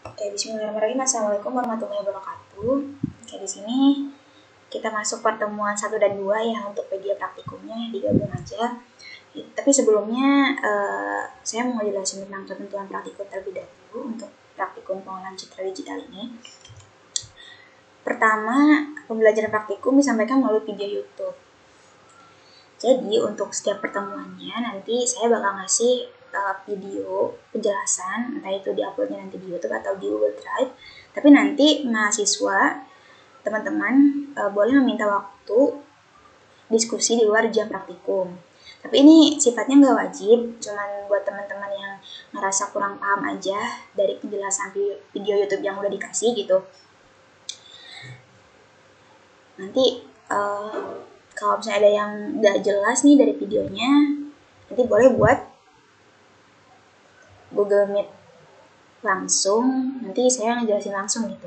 Oke, bismillahirrahmanirrahim. Assalamualaikum warahmatullahi wabarakatuh. Oke, di sini kita masuk pertemuan 1 dan 2 ya untuk media praktikumnya, digabung aja. Tapi sebelumnya saya mau jelasin tentang ketentuan praktikum terlebih dahulu untuk praktikum pengolahan citra digital ini. Pertama, pembelajaran praktikum disampaikan melalui video YouTube. Jadi untuk setiap pertemuannya nanti saya bakal ngasih video penjelasan, entah itu diuploadnya nanti di YouTube atau di Google Drive. Tapi nanti mahasiswa, teman-teman boleh meminta waktu diskusi di luar jam praktikum. Tapi ini sifatnya nggak wajib, cuman buat teman-teman yang ngerasa kurang paham aja dari penjelasan video YouTube yang udah dikasih gitu. Nanti kalau misalnya ada yang nggak jelas nih dari videonya, nanti boleh buat Google Meet langsung, nanti saya ngejelasin langsung gitu.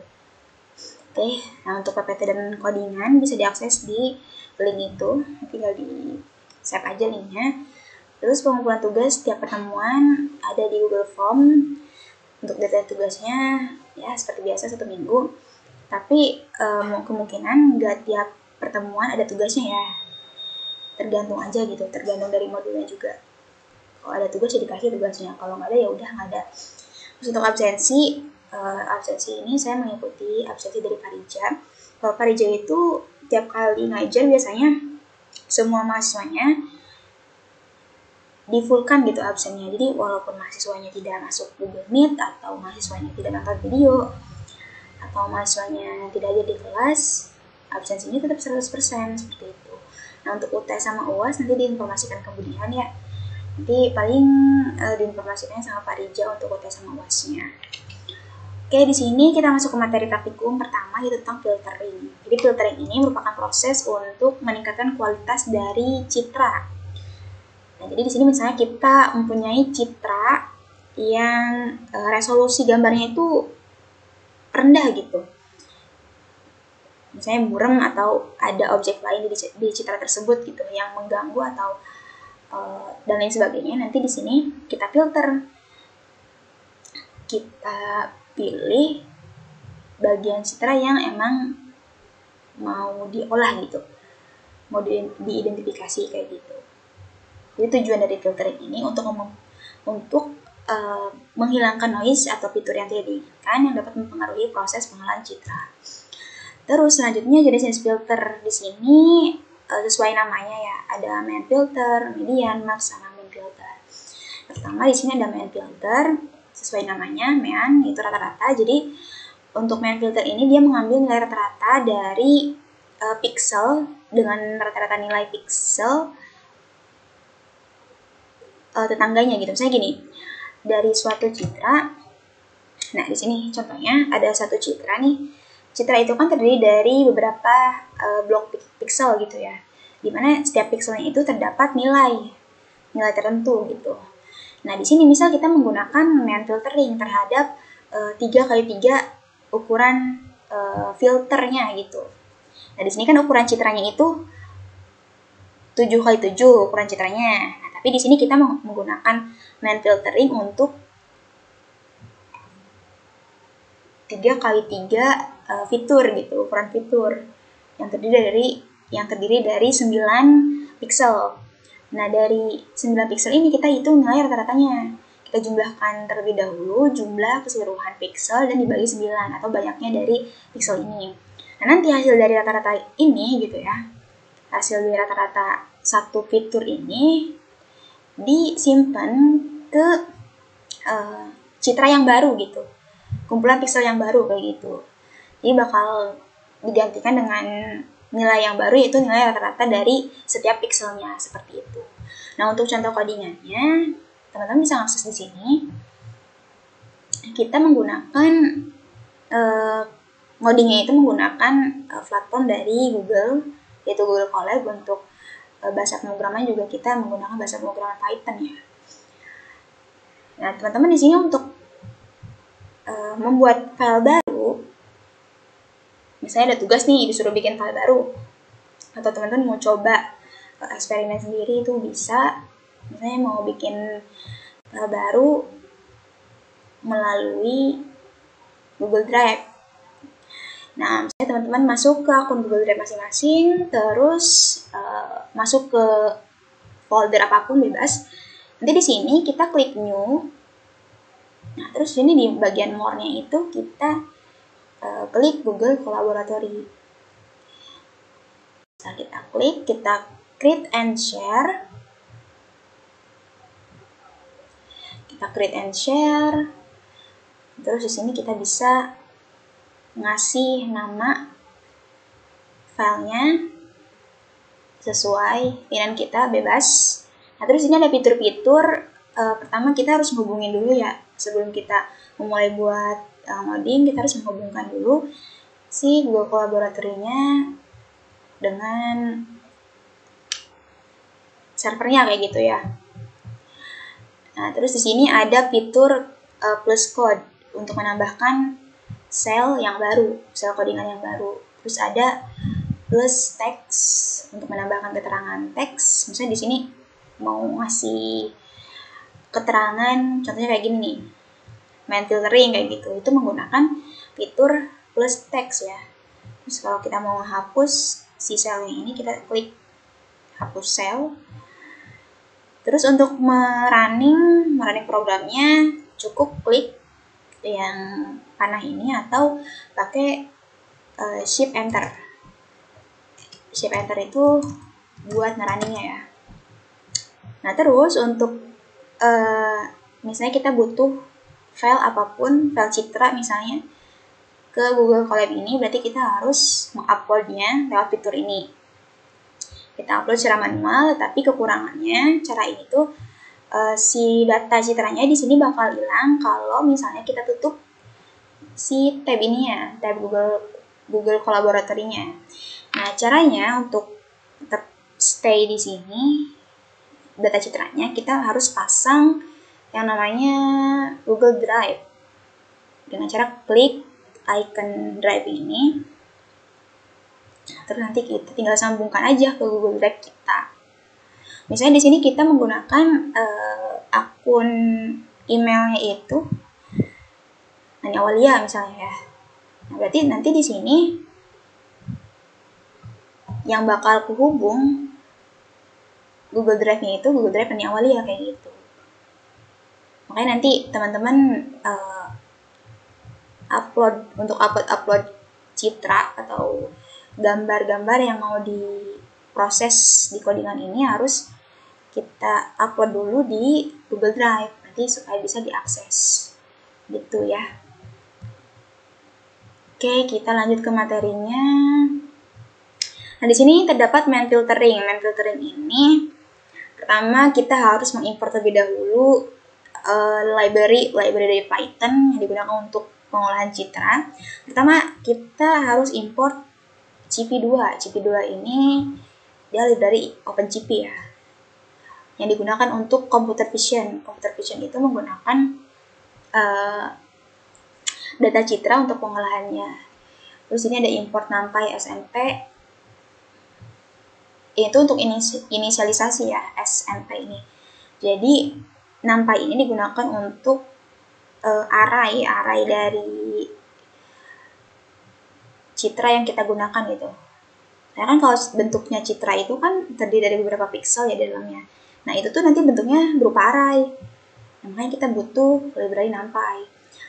Oke, nah untuk PPT dan codingan bisa diakses di link itu, tinggal di save aja linknya. Terus pengumpulan tugas setiap pertemuan ada di Google Form. Untuk detail tugasnya ya seperti biasa 1 minggu, tapi kemungkinan nggak tiap pertemuan ada tugasnya ya, tergantung aja gitu, tergantung dari modulnya juga. Kalau ada tugas ya dikasih tugasnya, kalau nggak ada ya udah nggak ada. Terus untuk absensi ini saya mengikuti absensi dari Parija. Kalau Parija itu tiap kali ngajar biasanya semua mahasiswanya di-fullkan gitu absennya. Jadi walaupun mahasiswanya tidak masuk Google Meet, atau mahasiswanya tidak nonton video, atau mahasiswanya tidak hadir di kelas, absensinya tetap 100% seperti itu. Nah untuk UTS sama UAS nanti diinformasikan kemudian ya. Nanti paling diinformasikan sama Pak Rija untuk UTS sama UAS-nya. Oke, di sini kita masuk ke materi praktikum pertama, yaitu tentang filtering. Jadi filtering ini merupakan proses untuk meningkatkan kualitas dari citra. Nah, jadi di sini misalnya kita mempunyai citra yang resolusi gambarnya itu rendah gitu. Misalnya burem atau ada objek lain di citra tersebut gitu yang mengganggu atau dan lain sebagainya. Nanti di sini kita filter. Kita pilih bagian citra yang emang mau diolah gitu, mau diidentifikasi kayak gitu. Jadi tujuan dari filtering ini untuk menghilangkan noise atau fitur yang tidak diinginkan yang dapat mempengaruhi proses pengolahan citra. Terus selanjutnya jenis filter di sini sesuai namanya ya, ada main filter, median, max, sama min filter. Pertama di sini ada main filter, sesuai namanya main itu rata-rata. Jadi untuk main filter ini dia mengambil nilai rata-rata dari pixel dengan rata-rata nilai pixel tetangganya gitu. Misalnya gini, dari suatu citra. Nah, di sini contohnya ada satu citra nih. Citra itu kan terdiri dari beberapa blok pixel gitu ya. Dimana setiap pixelnya itu terdapat nilai tertentu gitu. Nah, di sini misal kita menggunakan main filtering terhadap 3x3 ukuran filternya gitu. Nah, di sini kan ukuran citranya itu 7x7 ukuran citranya. Nah, tapi di sini kita menggunakan main filtering untuk 3x3 fitur gitu, ukuran fitur yang terdiri dari 9 pixel. Nah, dari 9 pixel ini kita hitung nilai rata-ratanya. Kita jumlahkan terlebih dahulu jumlah keseluruhan pixel dan dibagi 9 atau banyaknya dari pixel ini. Nah, nanti hasil dari rata-rata ini gitu ya. Hasil dari rata-rata satu fitur ini disimpan ke citra yang baru gitu. Kumpulan pixel yang baru kayak gitu. Jadi bakal digantikan dengan nilai yang baru, yaitu nilai rata-rata dari setiap pixelnya seperti itu. Nah, untuk contoh codingannya, teman-teman bisa akses di sini. Kita menggunakan ngodingnya itu menggunakan platform dari Google, yaitu Google Colab. Untuk bahasa pemrograman juga kita menggunakan bahasa pemrograman Python ya. Nah, teman-teman di sini untuk membuat file baru, misalnya ada tugas nih disuruh bikin file baru, atau teman-teman mau coba eksperimen sendiri itu bisa. Misalnya mau bikin file baru melalui Google Drive. Nah, misalnya teman-teman masuk ke akun Google Drive masing-masing, terus masuk ke folder apapun bebas. Nanti di sini kita klik New. Nah, terus ini di bagian More-nya itu kita klik Google Collaboratory. Nah, kita klik, kita create and share. Kita create and share. Terus di sini kita bisa ngasih nama filenya sesuai keinginan kita, bebas. Nah, terus ini ada fitur-fitur. Pertama kita harus hubungin dulu ya, sebelum kita memulai buat ngoding, kita harus menghubungkan dulu si Google Collaboratory-nya dengan servernya kayak gitu ya. Nah, terus di sini ada fitur plus code untuk menambahkan sel yang baru, sel codingan yang baru. Terus ada plus text untuk menambahkan keterangan teks. Misalnya di sini mau ngasih keterangan, contohnya kayak gini nih, main filtering kayak gitu, itu menggunakan fitur plus text ya. Terus kalau kita mau menghapus si sel yang ini, kita klik hapus sel. Terus untuk merunning programnya cukup klik yang panah ini atau pakai shift enter. Shift enter itu buat ngerunningnya ya. Nah, terus untuk misalnya kita butuh file apapun, file citra misalnya ke Google Colab ini, berarti kita harus menguploadnya lewat fitur ini. Kita upload secara manual, tapi kekurangannya cara ini tuh si data citranya di sini bakal hilang kalau misalnya kita tutup si tab ini ya, tab Google Collaboratory-nya. Nah, caranya untuk tetap stay di sini data citranya, kita harus pasang yang namanya Google Drive dengan cara klik icon Drive ini. Terus nanti kita tinggal sambungkan aja ke Google Drive kita. Misalnya di sini kita menggunakan akun emailnya itu Nani Awalia misalnya ya. Nah, berarti nanti di sini yang bakal kuhubung Google Drive-nya itu Google Drive Nani Awalia kayak gitu. Makanya nanti teman-teman upload citra atau gambar-gambar yang mau diproses di codingan ini harus kita upload dulu di Google Drive nanti supaya bisa diakses gitu ya. Oke, kita lanjut ke materinya. Nah, di sini terdapat main filtering. Main filtering ini pertama kita harus mengimport terlebih dahulu library dari Python yang digunakan untuk pengolahan citra. Pertama kita harus import CP2. CP2 ini dia library OpenCP ya, yang digunakan untuk computer vision. Computer vision itu menggunakan data citra untuk pengolahannya. Terus ini ada import NumPy SNP. Itu untuk inisialisasi ya, SNP ini. Jadi NumPy ini digunakan untuk array dari citra yang kita gunakan gitu. Karena kan kalau bentuknya citra itu kan terdiri dari beberapa pixel ya di dalamnya. Nah, itu tuh nanti bentuknya berupa array. Nah, makanya kita butuh library NumPy.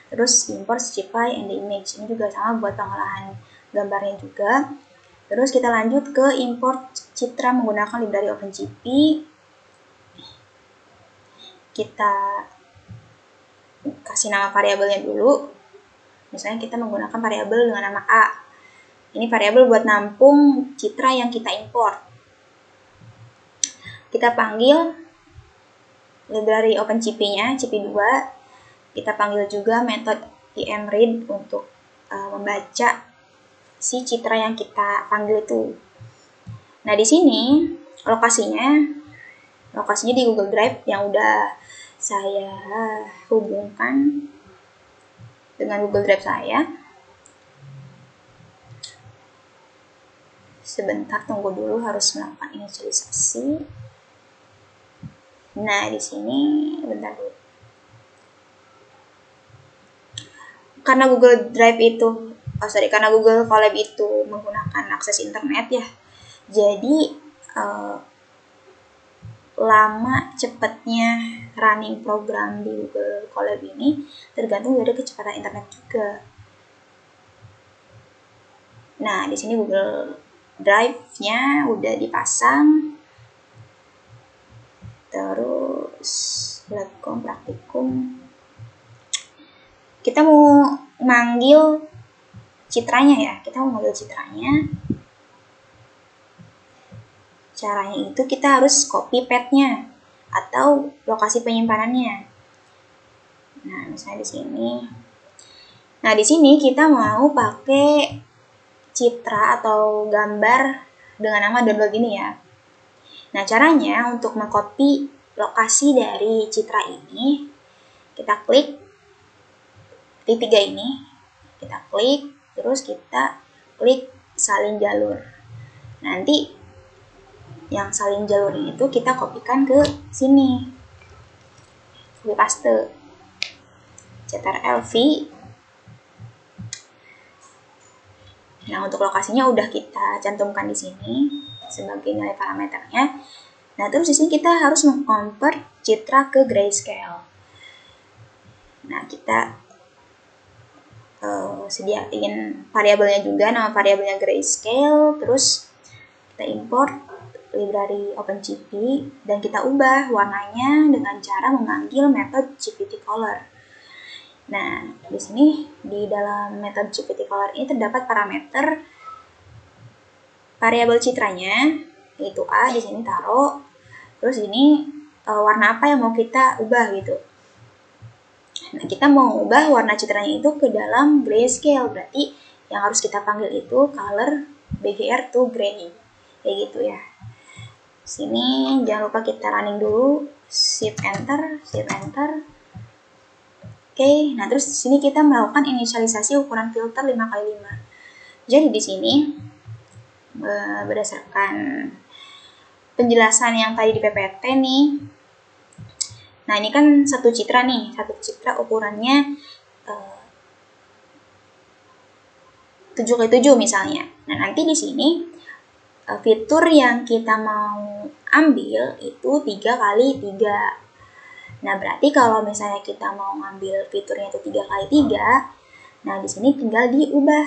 Terus import SciPy and the image. Ini juga sama buat pengolahan gambarnya juga. Terus kita lanjut ke import citra menggunakan library OpenCP. Kita kasih nama variabelnya dulu. Misalnya kita menggunakan variabel dengan nama A. Ini variabel buat nampung citra yang kita import. Kita panggil library OpenCP-nya, CP2. Kita panggil juga metode imread untuk membaca si citra yang kita panggil itu. Nah, di sini lokasinya di Google Drive yang udah saya hubungkan dengan Google Drive saya. Sebentar, tunggu dulu, harus melakukan inisialisasi. Nah, di sini bentar dulu. karena Google Drive itu, karena Google Colab itu menggunakan akses internet ya, jadi lama cepatnya running program di Google Colab ini tergantung dari kecepatan internet juga. Nah, di sini Google Drive-nya udah dipasang. Terus praktikum. Kita mau manggil citranya ya. Kita mau manggil citranya. Caranya itu kita harus copy path-nya atau lokasi penyimpanannya. Nah, misalnya di sini. Nah, di sini kita mau pakai citra atau gambar dengan nama download ini ya. Nah, caranya untuk mengcopy lokasi dari citra ini, kita klik titik 3 ini, kita klik, terus kita klik salin jalur. Nanti yang salin jalur itu kita kopikan ke sini, copy paste, Ctrl+V. Nah, untuk lokasinya udah kita cantumkan di sini sebagai nilai parameternya. Nah, terus di sini kita harus meng-convert citra ke grayscale. Nah, kita sediain variabelnya juga, nama variabelnya grayscale, terus kita import library OpenGP dan kita ubah warnanya dengan cara memanggil metode GPT-Color. Nah, di sini di dalam metode GPT-Color ini terdapat parameter variabel citranya, yaitu A, di sini taruh. Terus ini warna apa yang mau kita ubah gitu. Nah, kita mau ubah warna citranya itu ke dalam grayscale, berarti yang harus kita panggil itu color BGR to gray. Kayak gitu ya. Sini jangan lupa kita running dulu, shift enter. Oke, nah terus di sini kita melakukan inisialisasi ukuran filter 5x5. Jadi di sini berdasarkan penjelasan yang tadi di PPT nih. Nah, ini kan satu citra nih, satu citra ukurannya 7x7 misalnya. Nah, nanti di sini fitur yang kita mau ambil itu 3x3. Nah, berarti kalau misalnya kita mau ngambil fiturnya itu 3x3, nah di sini tinggal diubah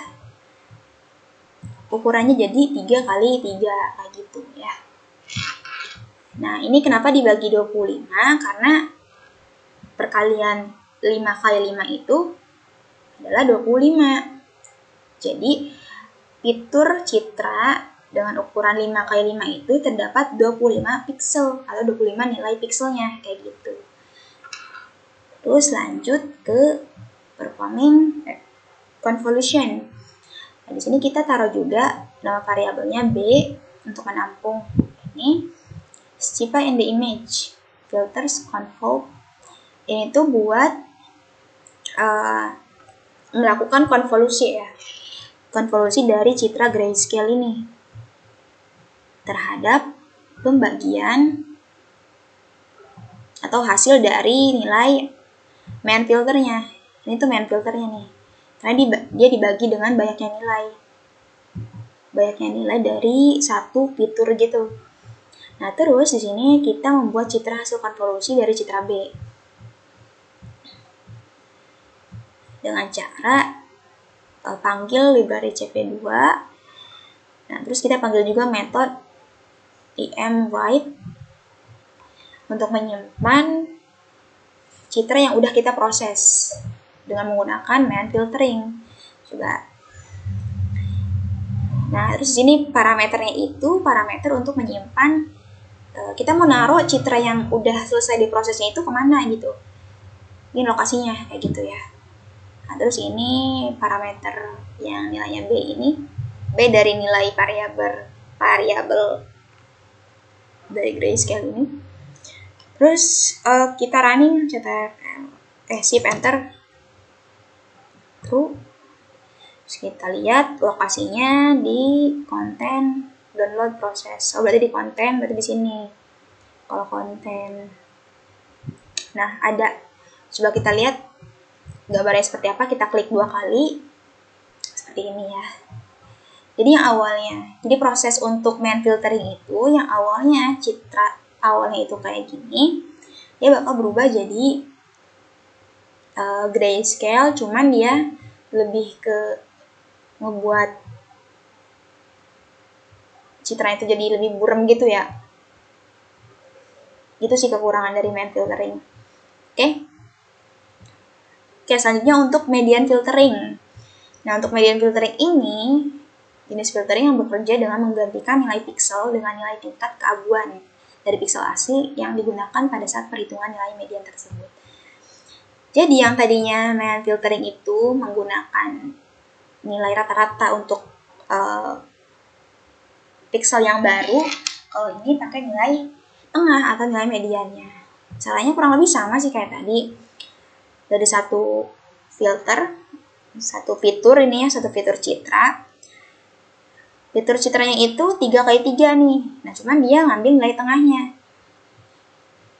ukurannya jadi 3x3 kayak gitu ya. Nah, ini kenapa dibagi 25? Karena perkalian 5x5 itu adalah 25. Jadi, fitur citra dengan ukuran 5x5 itu terdapat 25 pixel atau 25 nilai pixelnya kayak gitu. Terus lanjut ke performing convolution. Nah, di sini kita taruh juga nama variabelnya B untuk menampung ini. Specify in the image filters convolve. Ini tuh buat melakukan konvolusi ya. Konvolusi dari citra grayscale ini terhadap pembagian atau hasil dari nilai main filternya. Ini tuh main filternya nih. Karena dia dibagi dengan banyaknya nilai dari satu fitur gitu. Nah, terus di sini kita membuat citra hasil konvolusi dari citra B. Dengan cara panggil library cp2. Nah, terus kita panggil juga metode imWrite untuk menyimpan citra yang udah kita proses dengan menggunakan main filtering. Coba. Nah, terus sini parameternya itu parameter untuk menyimpan, kita mau naruh citra yang udah selesai diprosesnya itu kemana gitu. Ini lokasinya kayak gitu ya. Nah, terus ini parameter yang nilainya B ini, B dari nilai variabel dari grayscale ini. Terus kita running shift enter true. Terus kita lihat lokasinya di konten download proses. Oh, berarti di konten, berarti di sini. Kalau konten. Nah, ada. Coba kita lihat gambarnya seperti apa, kita klik 2 kali seperti ini ya. Jadi yang awalnya, jadi proses untuk main filtering itu yang awalnya citra awalnya itu kayak gini, dia bakal berubah jadi grayscale, cuman dia lebih ke ngebuat citra itu jadi lebih buram gitu ya. Itu sih kekurangan dari main filtering. Oke, selanjutnya untuk median filtering. Nah, untuk median filtering ini jenis filtering yang bekerja dengan menggantikan nilai piksel dengan nilai tingkat keabuan dari piksel asli yang digunakan pada saat perhitungan nilai median tersebut. Jadi yang tadinya median filtering itu menggunakan nilai rata-rata untuk piksel yang baru, kalau ini pakai nilai tengah atau nilai mediannya. Caranya kurang lebih sama sih kayak tadi. Dari satu filter, satu fitur ini ya, satu fitur citra. Fitur citranya itu 3x3 nih. Nah, cuman dia ngambil nilai tengahnya.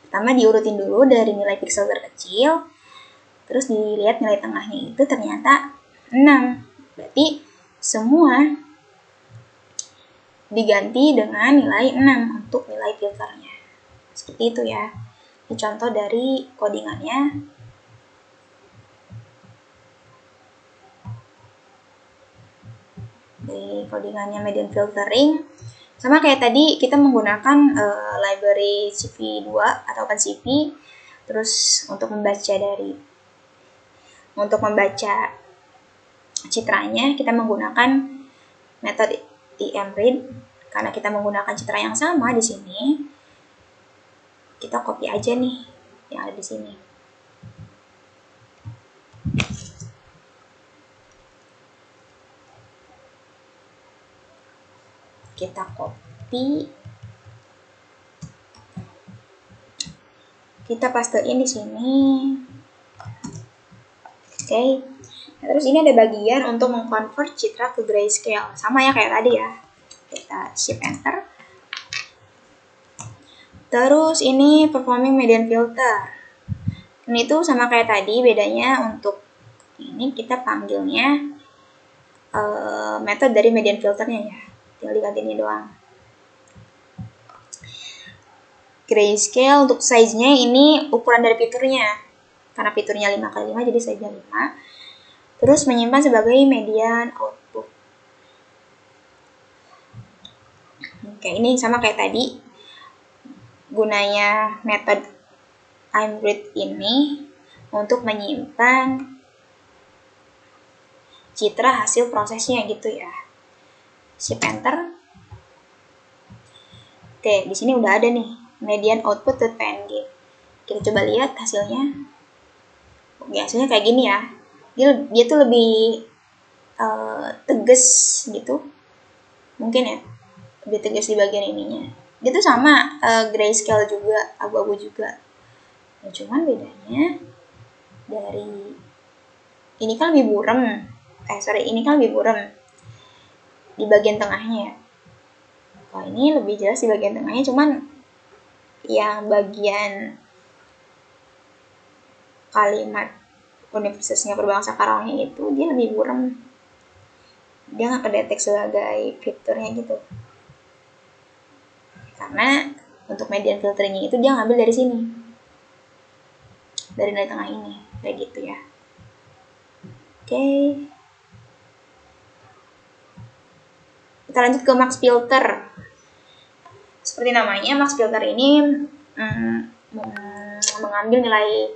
Pertama diurutin dulu dari nilai piksel terkecil, terus dilihat nilai tengahnya itu ternyata 6. Berarti semua diganti dengan nilai 6 untuk nilai filternya. Seperti itu ya. Ini contoh dari codingannya. Dari codingannya median filtering. Sama kayak tadi kita menggunakan library CV2 atau OpenCV. Terus untuk membaca citranya kita menggunakan metode emRead. Karena kita menggunakan citra yang sama di sini, kita copy aja nih yang ada di sini. Kita copy, kita pastein di sini. Oke. Nah, terus ini ada bagian untuk mengconvert citra ke grayscale, sama ya kayak tadi ya. Kita shift enter. Terus ini performing median filter. Ini tuh sama kayak tadi, bedanya untuk ini kita panggilnya metode dari median filternya ya. Tinggal diganti ini doang. Grayscale untuk size-nya ini ukuran dari fiturnya. Karena fiturnya 5x5 jadi size-nya 5. Terus menyimpan sebagai median output. Oke, ini sama kayak tadi. Gunanya metode emRead ini untuk menyimpan citra hasil prosesnya gitu ya. Shift enter. Oke, di sini udah ada nih median output.png. Kita coba lihat hasilnya. Oke, hasilnya kayak gini ya. Dia tuh lebih tegas gitu. Mungkin ya, lebih tegas di bagian ininya. Dia tuh sama grayscale juga, abu-abu juga. Nah, cuman bedanya dari ini kan lebih buram. Ini kan lebih buram di bagian tengahnya. Wah, ini lebih jelas di bagian tengahnya, cuman yang bagian kalimat Universitasnya Berbangsa Karawangnya itu dia lebih buram. Dia nggak kedetek sebagai fiturnya gitu. Karena untuk median filteringnya itu dia ngambil dari sini. Dari nilai tengah ini. Kayak gitu ya. Oke. Kita lanjut ke max filter. Seperti namanya, max filter ini mengambil nilai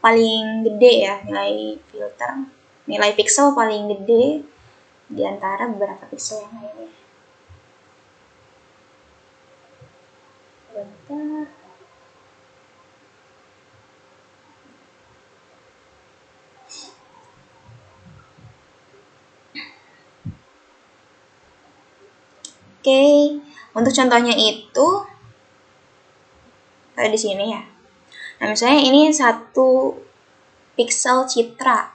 paling gede ya, nilai filter, nilai pixel paling gede di antara beberapa pixel yang lainnya. Bentar. Oke, untuk contohnya itu ada di sini ya. Nah, misalnya ini 1 pixel citra.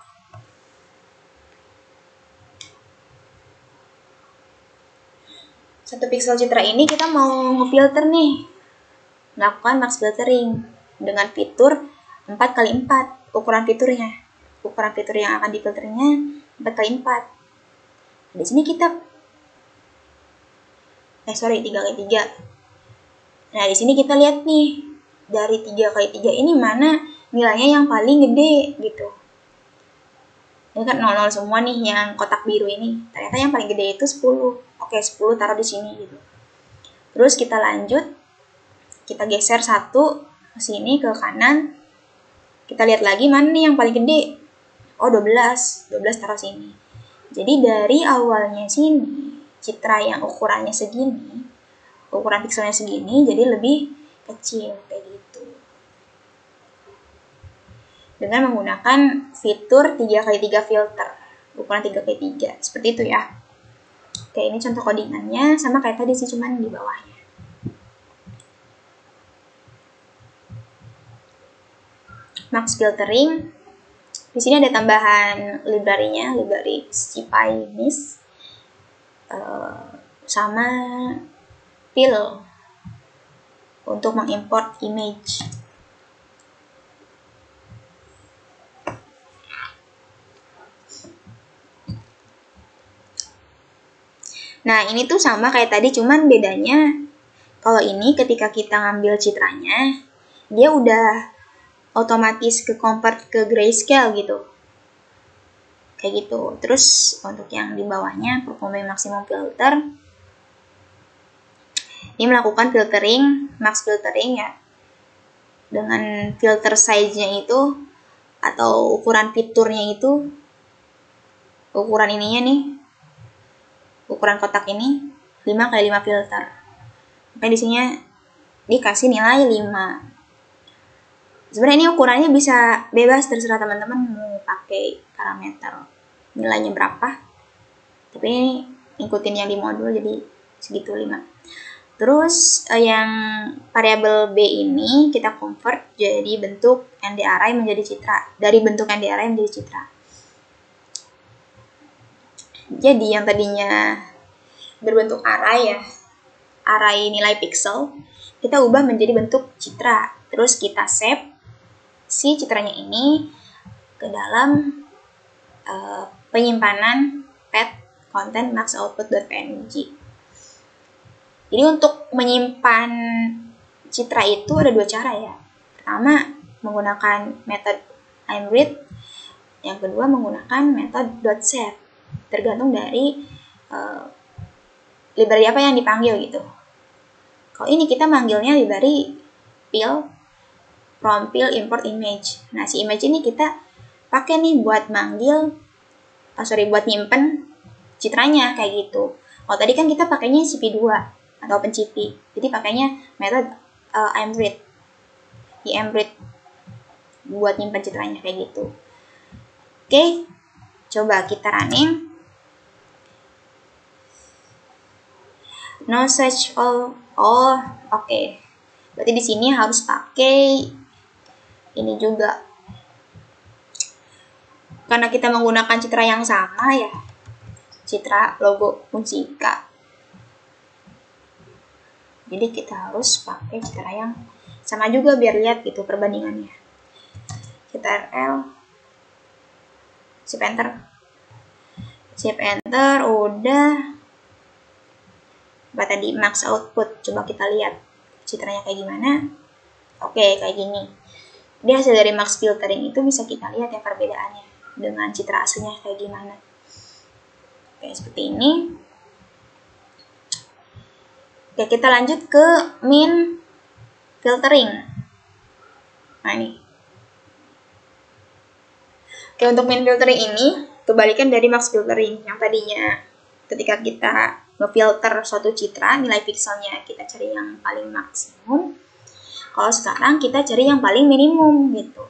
Satu pixel citra ini kita mau ngefilter nih. Melakukan max filtering dengan fitur 4x4 ukuran fiturnya. ukuran fitur yang akan difilternya 4x4. Di sini kita 3x3. Nah, di sini kita lihat nih, dari 3x3 ini mana nilainya yang paling gede gitu. Ini kan 00 semua nih yang kotak biru ini. Ternyata yang paling gede itu 10. Oke, 10 taruh di sini gitu. Terus kita lanjut, kita geser 1 ke sini ke kanan. Kita lihat lagi mana nih yang paling gede. Oh, 12 taruh sini. Jadi dari awalnya sini, citra yang ukurannya segini, ukuran pikselnya segini, jadi lebih kecil kayak gitu. Dengan menggunakan fitur 3x3 filter, ukuran 3x3, seperti itu ya. Oke, ini contoh codingannya, sama kayak tadi sih, cuman di bawahnya. Max filtering. Di sini ada tambahan library-nya, library SciPy.nis, sama pil untuk mengimport image. Nah, ini tuh sama kayak tadi, cuman bedanya kalau ini ketika kita ngambil citranya, dia udah otomatis ke convert ke grayscale gitu. Kayak gitu. Terus untuk yang di bawahnya, performance maximum filter, ini melakukan filtering, max filtering ya, dengan filter size-nya itu, atau ukuran fiturnya itu, ukuran ininya nih, ukuran kotak ini, 5x5 filter. Makanya di sini dikasih nilai 5. Sebenarnya ini ukurannya bisa bebas, terserah teman-teman mau pakai parameter nilainya berapa. Tapi ini ikutin yang di modul, jadi segitu 5. Terus yang variabel B ini kita convert jadi bentuk ND-array menjadi citra. Dari bentuk ND-array menjadi citra. Jadi yang tadinya berbentuk array ya, array nilai pixel, kita ubah menjadi bentuk citra. Terus kita save si citranya ini ke dalam penyimpanan path content max output.png. Jadi untuk menyimpan citra itu ada 2 cara ya. Pertama menggunakan metode imread, yang kedua menggunakan metode .save. Tergantung dari library apa yang dipanggil gitu. Kalau ini kita manggilnya library pil from pil import image. Nah, si image ini kita pakai nih buat manggil, buat nyimpen citranya kayak gitu. Kalau tadi kan kita pakainya CP2 atau OpenCP. Jadi pakainya metode imread. imread buat nyimpen citranya kayak gitu. Oke, coba kita running. No such all. Oh, oke. Berarti di sini harus pakai ini juga. Karena kita menggunakan citra yang sama ya. Citra logo Unsika. Jadi kita harus pakai citra yang sama juga biar lihat gitu perbandingannya. CTRL, Shift Enter, udah. Apa tadi max output, coba kita lihat citranya kayak gimana. Oke, kayak gini. Jadi hasil dari max filtering itu bisa kita lihat ya perbedaannya dengan citra aslinya kayak gimana. Oke, seperti ini. Oke, kita lanjut ke min filtering. Nah, ini. Oke, untuk min filtering ini kebalikan dari max filtering. Yang tadinya ketika kita ngefilter suatu citra, nilai pixelnya kita cari yang paling maksimum. Kalau sekarang kita cari yang paling minimum gitu.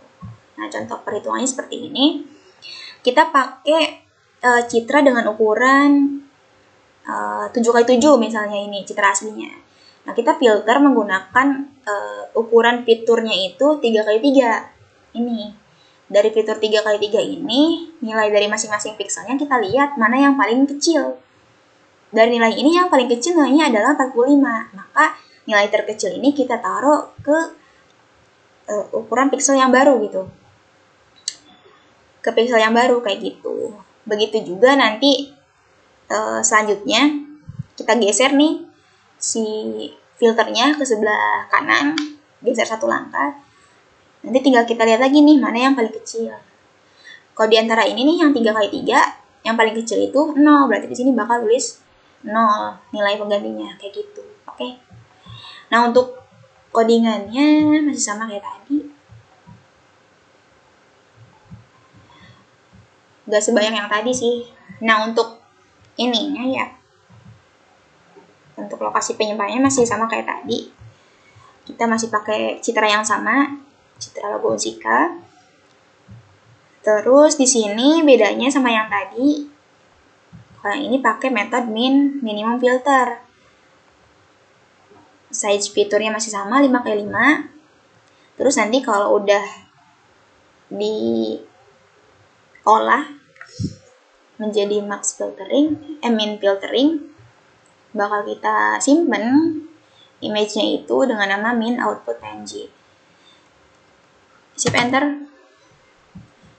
Nah, contoh perhitungannya seperti ini. Kita pakai citra dengan ukuran 7x7 misalnya, ini citra aslinya. Nah, kita filter menggunakan ukuran fiturnya itu 3x3. Ini. Dari fitur 3x3 ini, nilai dari masing-masing pixelnya kita lihat mana yang paling kecil. Dari nilai ini yang paling kecil nilainya adalah 45. Maka nilai terkecil ini kita taruh ke ukuran pixel yang baru gitu. ke pixel yang baru kayak gitu. Begitu juga nanti selanjutnya kita geser nih si filternya ke sebelah kanan, geser satu langkah. Nanti tinggal kita lihat lagi nih mana yang paling kecil. Kalau di antara ini nih yang 3x3, yang paling kecil itu 0, berarti di sini bakal tulis 0 nilai penggantinya kayak gitu. Oke. Nah, untuk codingannya masih sama kayak tadi. Gak sebanyak yang tadi sih. Nah, untuk ininya ya, untuk lokasi penyimpanannya masih sama kayak tadi. Kita masih pakai citra yang sama, citra logo Unsika. Terus di sini bedanya sama yang tadi, kalau ini pakai metode minimum filter. Size fiturnya masih sama 5x5. Terus nanti kalau udah diolah menjadi max filtering, min filtering, bakal kita simpen image-nya itu dengan nama min output png. Shift enter.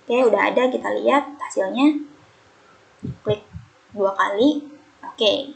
Oke, udah ada, kita lihat hasilnya. Klik 2 kali. Oke,